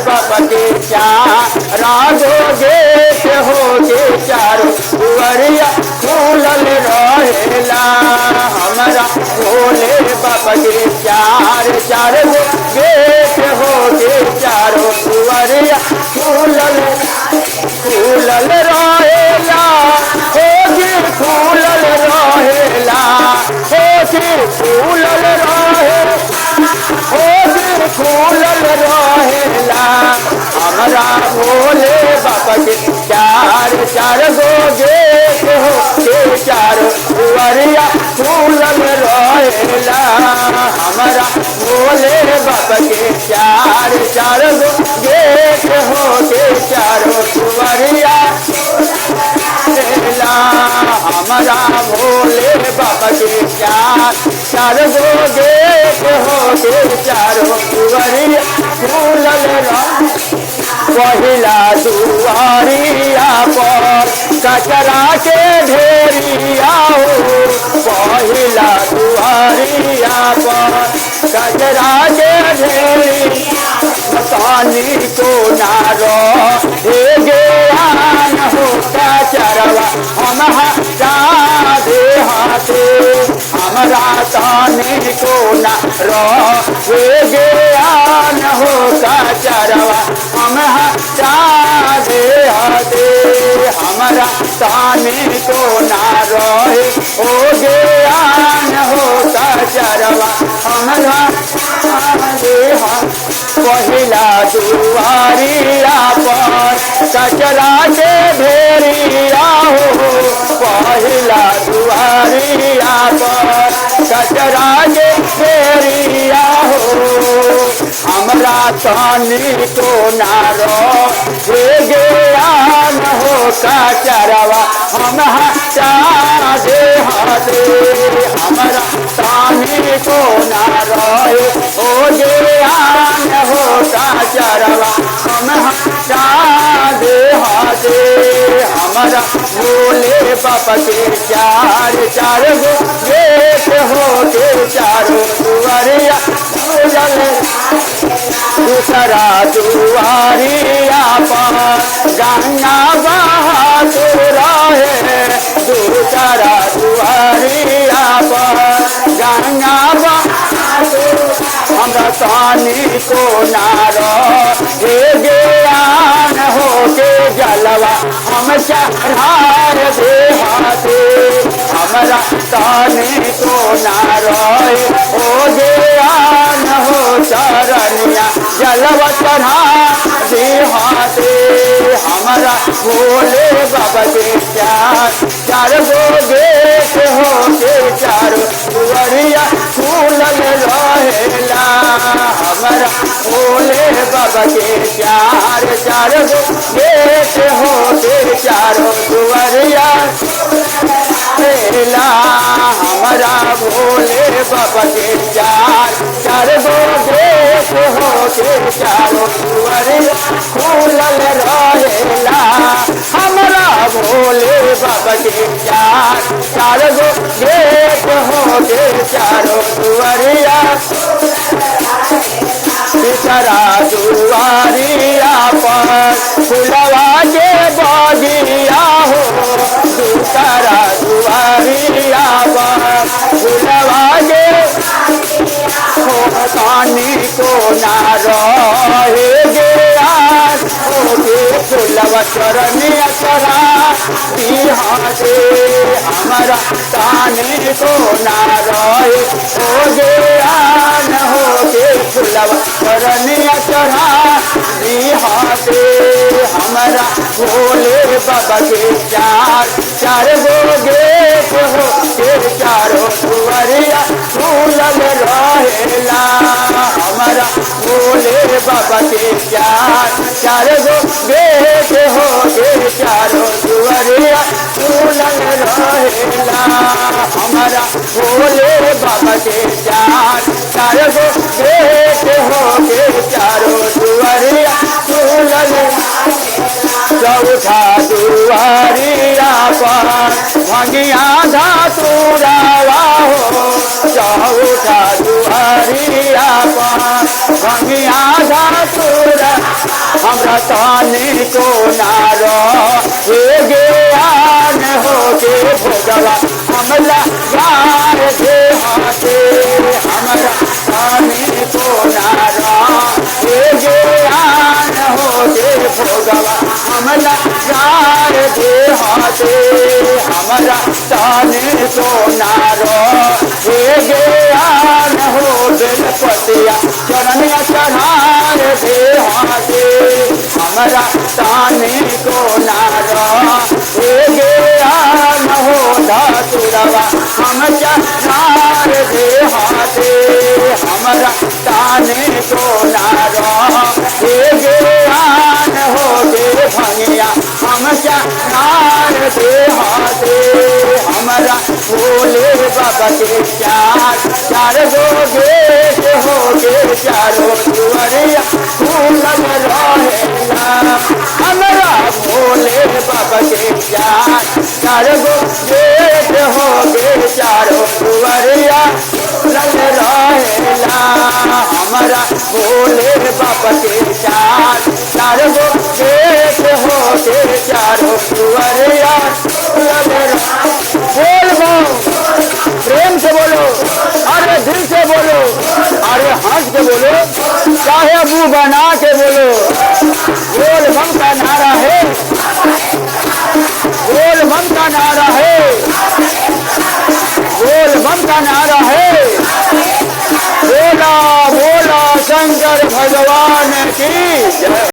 बाबा के चारा गो गेट हो के चारों दुआरिया खुलल रहेला। हमारा भोले बाबा के चार गो गेट हो के चारों दुआरिया खुलल रहेला। हो जी खुलल रहेला, हो जी खुलल रहेला। हमारा भोले बाबा के चार गो गेट हो के चारों दुआरिया खुलल रहेला। हमारा भोले बाबा के चार गो गेट हो के चारों दुआरिया रहेला। हमारा भोले बाबा के चार गो गेट हो के चारों दुआरिया खुलल रहेला। पहिला दुआरिया पर कचरा के ढेरिया हो, पहिला दुआरिया पर कचरा के ढेरिया पानी को नारो हे ज्ञान हो कचरवा हम दे हाथे। हमारा तानी को नारो हे ज्ञान हो कचरवा हम दे हाथे। हमारा तानी को नारो हो ज्ञान हो कचरवा हम दे हाथे। पहिला दुआरिया पर कचरा के ढेरिया हो, पहिला दुआरिया पर कचरा के ढेरिया हो। हमरा तानी को नारो हे ज्ञान हो कचरवा हम दे हाथे। हमरा तानी को नारो हो ज्ञान हो कचरवा हम दे हाथे। हमारा भोले बाबा के चार गो गेट हो के चारों दुआरिया खुलल। दूसरा दुआरिया पर गंगा बहादुर है, दूसरा दुआरिया पर गंगा बहादुर। हमरा तानी को नारो हे ज्ञान हो के जलवा हम चढ़ा दे हाथे। हमरा तानी को नारो हो ज्ञान हो चरनिया जलवा चढ़ा दे हाथे। हमारा भोले बाबा के चार गो गेट हो के चारों दुआरिया खुलल रहेला। हमारा भोले बाबा के चार गो गेट हो के चारों दुआरिया रहेला। हमारा भोले बाबा के चार गो गेट हो के चारों दुआरिया खुलल रहेला। हमारा भोले बाबा के चार गो गेट हो के चारों दुआरिया। तीसरा दुआरिया पर फुलवा के बगिया हो, दूसरा दुआरिया पर फुलवा के पानी को नारो हे ज्ञान हो के फुलवा चरनिया चढ़ा हाथे। हमारा तानी को नारो हो ज्ञान हो के फुलवा चरनिया चढ़ा हाथे। हमारा भोले बाबा के चार गो गेट हो के चारों दुआरिया खुलल रहेला। हमारा भोले बाबा के चार गो गेट हो के चारों दुआरिया खुलल रहेला। हमारा भोले बाबा के चार गो गेट हो के चारों दुआरिया खुलल। चौथा दुआरिया पर भंगिया धतूरावा हो, चौथा दुआरिया पर भंगिया धतूरा हमरा तानी को नारो हे ज्ञान हो के भोगवा हमला गार दे हाथे हमरा तानी को नारो हे ज्ञान हो के भोगवा हमला गार दे हाथे हमरा तानी को नारो हे ज्ञान हो बेलपतिया चरणिया चढ़ार दे हाथे हमरा तानी को नारो हे ज्ञान हो धतुरवा हम चढ़ार दे हाथे हमरा तानी को नारो हे ज्ञान हो दे भंगिया हम चढ़ार दे हाथे हमरा भोले बाबा के चार गो गेट हो गे चारों दुआरिया फूलल रहेला हमरा भोले बाबा के चार गो गेट हो गे चारों दुआरिया फूलल रहेला हमरा भोले बाबा के चार गो गेट हो गे चारों दुआरिया फूलल रहेला। बोल प्रेम से बोलो, अरे दिल से बोलो, अरे हंस के बोलो, चाहे मुंह बना के बोलो। बोल बम का नारा है, बोल बम का नारा है, बोल बम का नारा है। बोला बोला शंकर भगवान की जय।